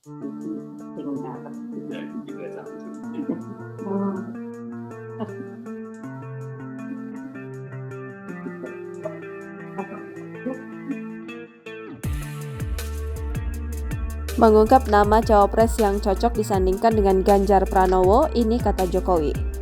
Tinggal. Ya, itu juga satu. Mengungkap nama cawapres yang cocok disandingkan dengan Ganjar Pranowo, ini kata Jokowi.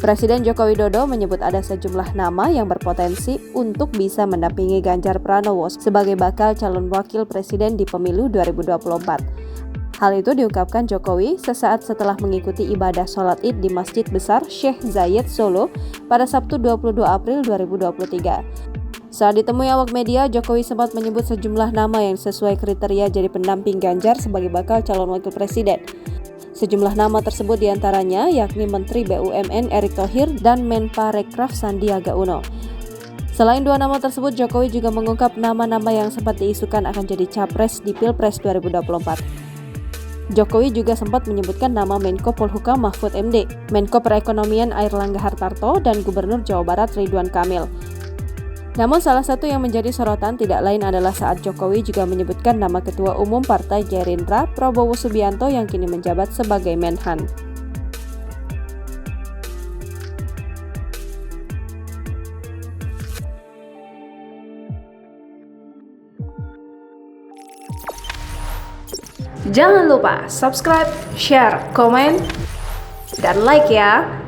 Presiden Joko Widodo menyebut ada sejumlah nama yang berpotensi untuk bisa mendampingi Ganjar Pranowo sebagai bakal calon wakil presiden di pemilu 2024. Hal itu diungkapkan Jokowi sesaat setelah mengikuti ibadah sholat Id di Masjid Besar Syekh Zayed Solo pada Sabtu 22 April 2023. Saat ditemui awak media, Jokowi sempat menyebut sejumlah nama yang sesuai kriteria jadi pendamping Ganjar sebagai bakal calon wakil presiden. Sejumlah nama tersebut diantaranya yakni Menteri BUMN Erick Thohir dan Menparekraf Sandiaga Uno. Selain dua nama tersebut, Jokowi juga mengungkap nama-nama yang sempat diisukan akan jadi capres di Pilpres 2024. Jokowi juga sempat menyebutkan nama Menko Polhukam Mahfud MD, Menko Perekonomian Airlangga Hartarto, dan Gubernur Jawa Barat Ridwan Kamil. Namun salah satu yang menjadi sorotan tidak lain adalah saat Jokowi juga menyebutkan nama Ketua Umum Partai Gerindra Prabowo Subianto yang kini menjabat sebagai Menhan. Jangan lupa subscribe, share, komen, dan like ya!